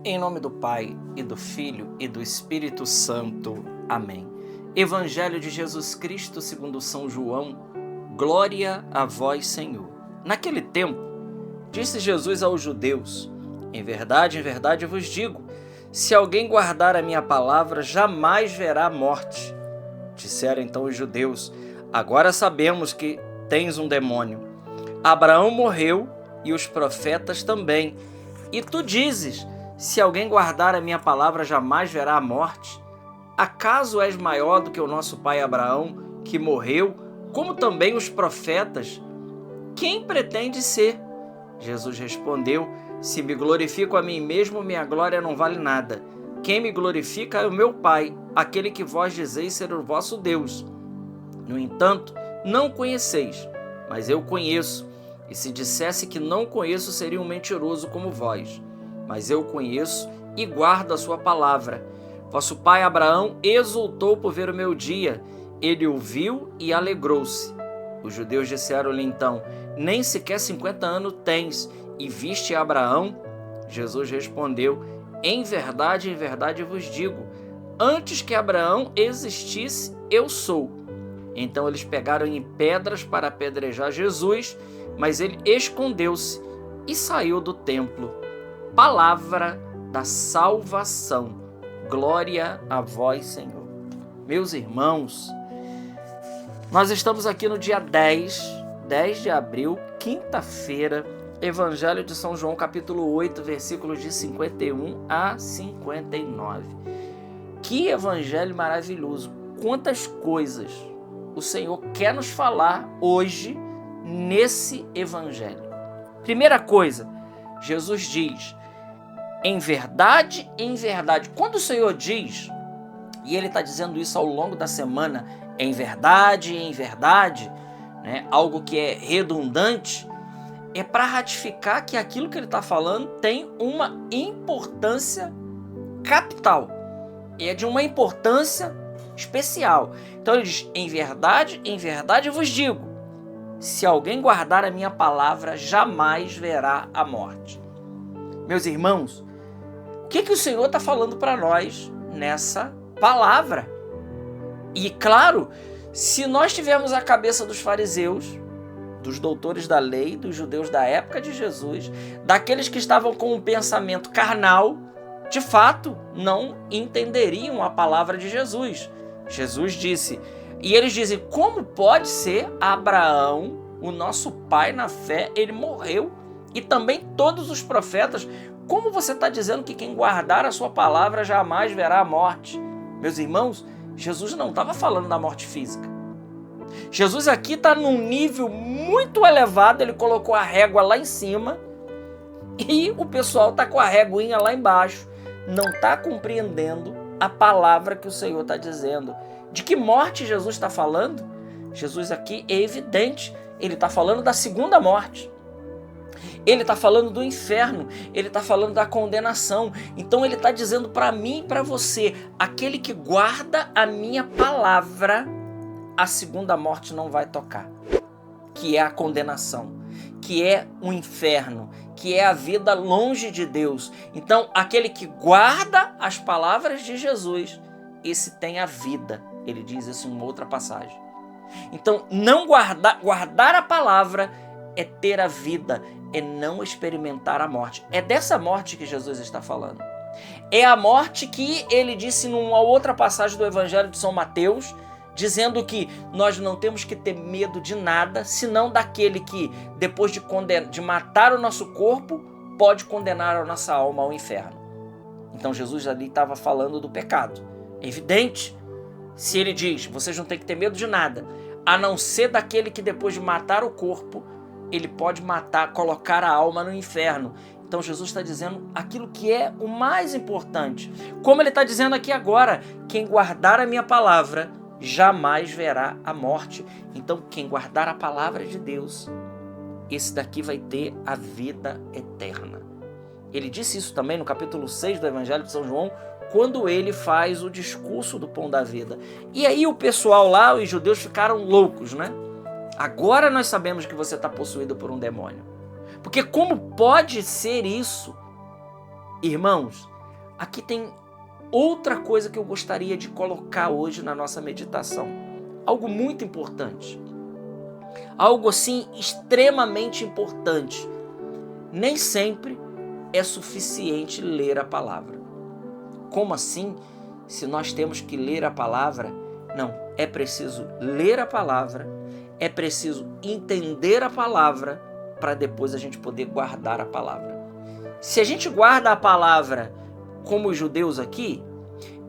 Em nome do Pai, e do Filho, e do Espírito Santo. Amém. Evangelho de Jesus Cristo segundo São João. Glória a vós, Senhor. Naquele tempo, disse Jesus aos judeus: em verdade, eu vos digo, se alguém guardar a minha palavra, jamais verá a morte. Disseram então os judeus: agora sabemos que tens um demônio. Abraão morreu e os profetas também. E tu dizes: se alguém guardar a minha palavra, jamais verá a morte. Acaso és maior do que o nosso pai Abraão, que morreu, como também os profetas? Quem pretende ser? Jesus respondeu: se me glorifico a mim mesmo, minha glória não vale nada. Quem me glorifica é o meu Pai, aquele que vós dizeis ser o vosso Deus. No entanto, não conheceis, mas eu conheço. E se dissesse que não conheço, seria um mentiroso como vós. Mas eu conheço e guardo a sua palavra. Vosso pai Abraão exultou por ver o meu dia. Ele o viu e alegrou-se. Os judeus disseram-lhe então: nem sequer 50 anos tens, e viste Abraão? Jesus respondeu: em verdade vos digo, antes que Abraão existisse, eu sou. Então eles pegaram em pedras para apedrejar Jesus, mas ele escondeu-se e saiu do templo. Palavra da salvação. Glória a vós, Senhor. Meus irmãos, nós estamos aqui no dia 10 de abril, quinta-feira, Evangelho de São João, capítulo 8, versículos de 51 a 59. Que evangelho maravilhoso! Quantas coisas o Senhor quer nos falar hoje nesse evangelho. Primeira coisa, Jesus diz: em verdade, quando o Senhor diz, e Ele está dizendo isso ao longo da semana, em verdade, né, algo que é redundante, é para ratificar que aquilo que Ele está falando tem uma importância capital, é de uma importância especial. Então Ele diz: em verdade eu vos digo, se alguém guardar a minha palavra, jamais verá a morte. Meus irmãos, o que o Senhor está falando para nós nessa palavra? E claro, se nós tivermos a cabeça dos fariseus, dos doutores da lei, dos judeus da época de Jesus, daqueles que estavam com um pensamento carnal, de fato, não entenderiam a palavra de Jesus. Jesus disse, e eles dizem: como pode ser Abraão, o nosso pai na fé, ele morreu, e também todos os profetas? Como você está dizendo que quem guardar a sua palavra jamais verá a morte? Meus irmãos, Jesus não estava falando da morte física. Jesus aqui está num nível muito elevado, ele colocou a régua lá em cima e o pessoal está com a réguinha lá embaixo. Não está compreendendo a palavra que o Senhor está dizendo. De que morte Jesus está falando? Jesus aqui é evidente, ele está falando da segunda morte. Ele está falando do inferno, ele está falando da condenação. Então ele está dizendo para mim e para você: aquele que guarda a minha palavra, a segunda morte não vai tocar, que é a condenação, que é o inferno, que é a vida longe de Deus. Então aquele que guarda as palavras de Jesus, esse tem a vida. Ele diz isso em uma outra passagem. Então não guardar a palavra é ter a vida, é não experimentar a morte. É dessa morte que Jesus está falando. É a morte que ele disse numa outra passagem do Evangelho de São Mateus, dizendo que nós não temos que ter medo de nada, senão daquele que, depois de matar o nosso corpo, pode condenar a nossa alma ao inferno. Então Jesus ali estava falando do pecado. É evidente. Se ele diz: vocês não têm que ter medo de nada, a não ser daquele que, depois de matar o corpo, ele pode colocar a alma no inferno. Então Jesus está dizendo aquilo que é o mais importante. Como ele está dizendo aqui agora: quem guardar a minha palavra jamais verá a morte. Então quem guardar a palavra de Deus, esse daqui vai ter a vida eterna. Ele disse isso também no capítulo 6 do Evangelho de São João, quando ele faz o discurso do pão da vida. E aí o pessoal lá, os judeus, ficaram loucos, né? Agora nós sabemos que você está possuído por um demônio. Porque como pode ser isso? Irmãos, aqui tem outra coisa que eu gostaria de colocar hoje na nossa meditação. Algo muito importante. Algo assim extremamente importante. Nem sempre é suficiente ler a palavra. Como assim? Se nós temos que ler a palavra? Não, é preciso ler a palavra, é preciso entender a palavra para depois a gente poder guardar a palavra. Se a gente guarda a palavra como os judeus aqui,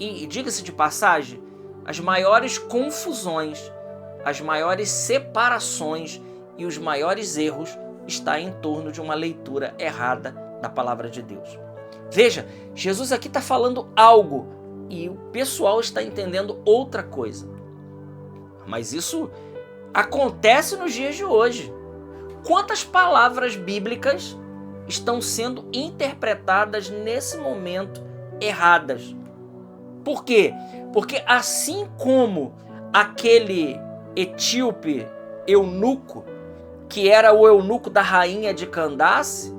e diga-se de passagem, as maiores confusões, as maiores separações e os maiores erros está em torno de uma leitura errada da palavra de Deus. Veja, Jesus aqui está falando algo e o pessoal está entendendo outra coisa. Mas isso acontece nos dias de hoje. Quantas palavras bíblicas estão sendo interpretadas nesse momento erradas? Por quê? Porque assim como aquele etíope eunuco, que era o eunuco da rainha de Candace,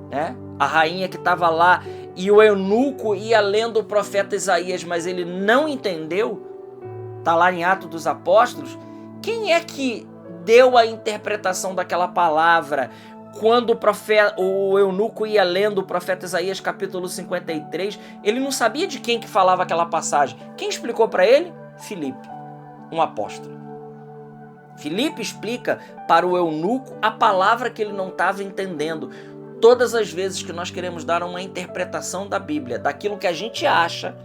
né? A rainha que estava lá, e o eunuco ia lendo o profeta Isaías, mas ele não entendeu, está lá em Atos dos Apóstolos. Quem é que deu a interpretação daquela palavra quando o eunuco ia lendo o profeta Isaías capítulo 53? Ele não sabia de quem que falava aquela passagem. Quem explicou para ele? Filipe, um apóstolo. Filipe explica para o eunuco a palavra que ele não estava entendendo. Todas as vezes que nós queremos dar uma interpretação da Bíblia, daquilo que a gente acha,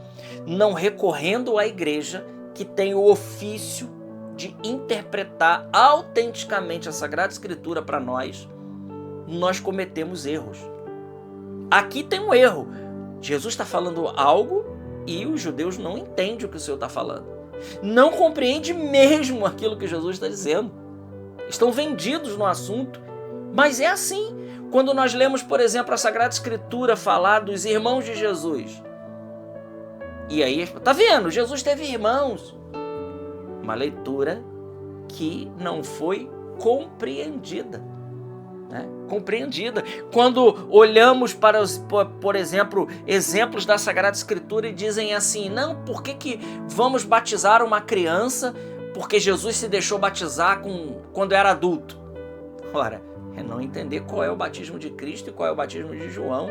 não recorrendo à igreja que tem o ofício de interpretar autenticamente a Sagrada Escritura para nós, nós cometemos erros. Aqui tem um erro. Jesus está falando algo e os judeus não entendem o que o Senhor está falando. Não compreendem mesmo aquilo que Jesus está dizendo. Estão vendidos no assunto. Mas é assim. Quando nós lemos, por exemplo, a Sagrada Escritura falar dos irmãos de Jesus. E aí, está vendo? Jesus teve irmãos. Uma leitura que não foi compreendida. Né? Compreendida. Quando olhamos para, por exemplo, exemplos da Sagrada Escritura e dizem assim, não, por que vamos batizar uma criança? Porque Jesus se deixou batizar quando era adulto. Ora, é não entender qual é o batismo de Cristo e qual é o batismo de João.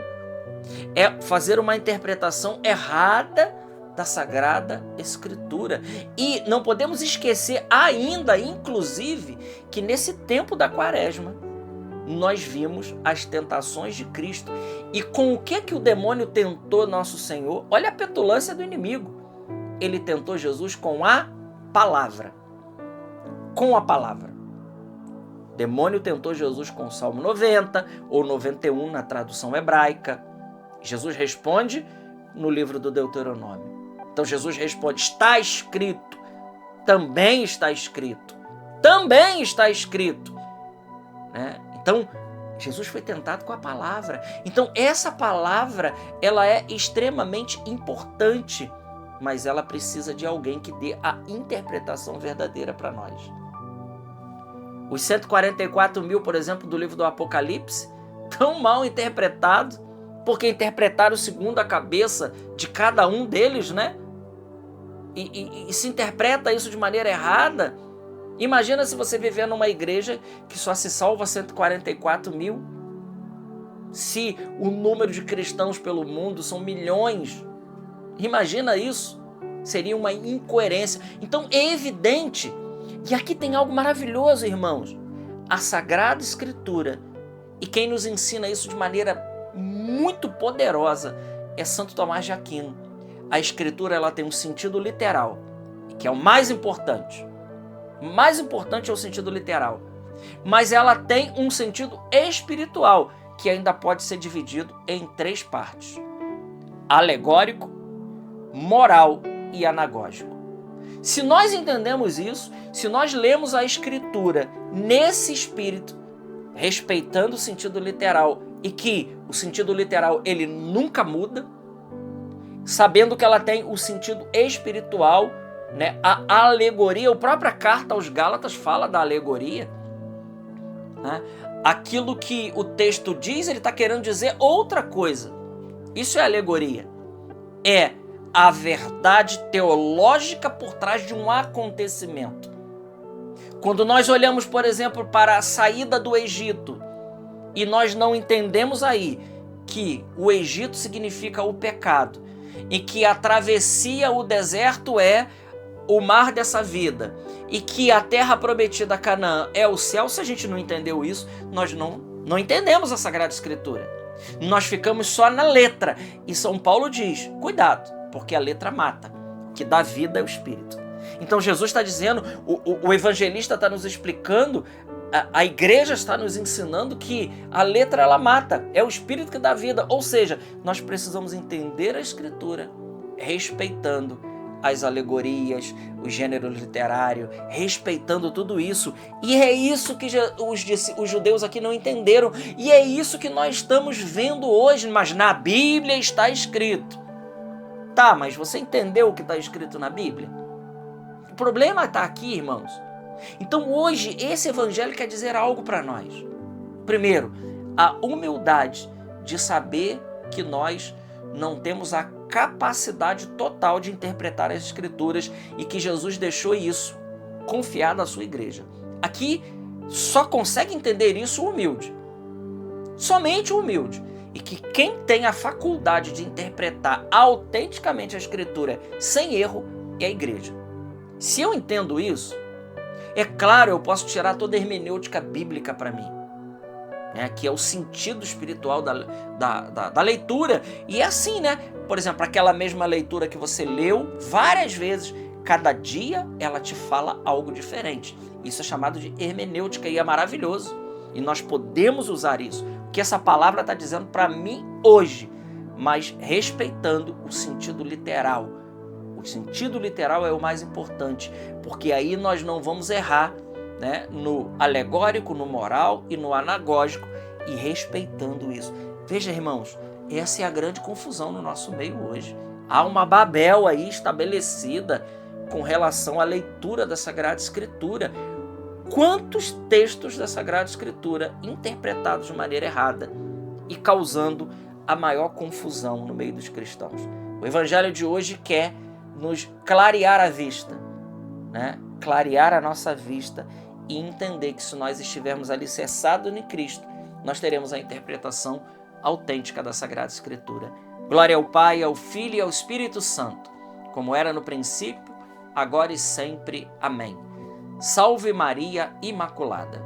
É fazer uma interpretação errada da Sagrada Escritura. E não podemos esquecer ainda, inclusive, que nesse tempo da Quaresma, nós vimos as tentações de Cristo. E com o que o demônio tentou nosso Senhor? Olha a petulância do inimigo. Ele tentou Jesus com a palavra. Com a palavra. O demônio tentou Jesus com o Salmo 90 ou 91 na tradução hebraica. Jesus responde no livro do Deuteronômio. Então Jesus responde, está escrito, também está escrito, também está escrito. Né? Então, Jesus foi tentado com a palavra. Então, essa palavra, ela é extremamente importante, mas ela precisa de alguém que dê a interpretação verdadeira para nós. Os 144 mil, por exemplo, do livro do Apocalipse, tão mal interpretados, porque interpretaram segundo a cabeça de cada um deles, né? E se interpreta isso de maneira errada. Imagina se você viver numa igreja que só se salva 144 mil. Se o número de cristãos pelo mundo são milhões. Imagina isso. Seria uma incoerência. Então é evidente. E aqui tem algo maravilhoso, irmãos. A Sagrada Escritura. E quem nos ensina isso de maneira muito poderosa é Santo Tomás de Aquino. A Escritura ela tem um sentido literal, que é o mais importante. O mais importante é o sentido literal. Mas ela tem um sentido espiritual, que ainda pode ser dividido em 3 partes. Alegórico, moral e anagógico. Se nós entendemos isso, se nós lemos a Escritura nesse espírito, respeitando o sentido literal, e que o sentido literal ele nunca muda, sabendo que ela tem o sentido espiritual, né? A alegoria, a própria carta aos Gálatas fala da alegoria. Né? Aquilo que o texto diz, ele está querendo dizer outra coisa. Isso é alegoria. é a verdade teológica por trás de um acontecimento. Quando nós olhamos, por exemplo, para a saída do Egito, e nós não entendemos aí que o Egito significa o pecado, e que a travessia, o deserto é o mar dessa vida, e que a terra prometida, Canaã, é o céu, se a gente não entendeu isso, nós não entendemos a Sagrada Escritura. Nós ficamos só na letra. E São Paulo diz, cuidado, porque a letra mata, o que dá vida é o Espírito. Então Jesus está dizendo, o evangelista está nos explicando, a igreja está nos ensinando que a letra ela mata, é o Espírito que dá vida. Ou seja, nós precisamos entender a Escritura, respeitando as alegorias, o gênero literário, respeitando tudo isso. E é isso que os judeus aqui não entenderam. E é isso que nós estamos vendo hoje. Mas na Bíblia está escrito. Tá, mas você entendeu o que está escrito na Bíblia? O problema está aqui, irmãos. Então hoje esse evangelho quer dizer algo para nós. Primeiro, a humildade de saber que nós não temos a capacidade total de interpretar as Escrituras e que Jesus deixou isso confiado à sua igreja. Aqui só consegue entender isso o humilde. Somente o humilde. E que quem tem a faculdade de interpretar autenticamente a Escritura sem erro é a igreja. Se eu entendo isso, é claro, eu posso tirar toda a hermenêutica bíblica para mim, né, que é o sentido espiritual da leitura. E é assim, né? Por exemplo, aquela mesma leitura que você leu várias vezes, cada dia ela te fala algo diferente. Isso é chamado de hermenêutica e é maravilhoso. E nós podemos usar isso, porque essa palavra está dizendo para mim hoje, mas respeitando o sentido literal. O sentido literal é o mais importante, porque aí nós não vamos errar, né, no alegórico, no moral e no anagógico, e respeitando isso. Veja, irmãos, essa é a grande confusão no nosso meio hoje. Há uma Babel aí estabelecida com relação à leitura da Sagrada Escritura. Quantos textos da Sagrada Escritura interpretados de maneira errada e causando a maior confusão no meio dos cristãos. O Evangelho de hoje quer nos clarear a vista, né? Clarear a nossa vista e entender que se nós estivermos alicerçados em Cristo, nós teremos a interpretação autêntica da Sagrada Escritura. Glória ao Pai, ao Filho e ao Espírito Santo, como era no princípio, agora e sempre. Amém. Salve Maria Imaculada.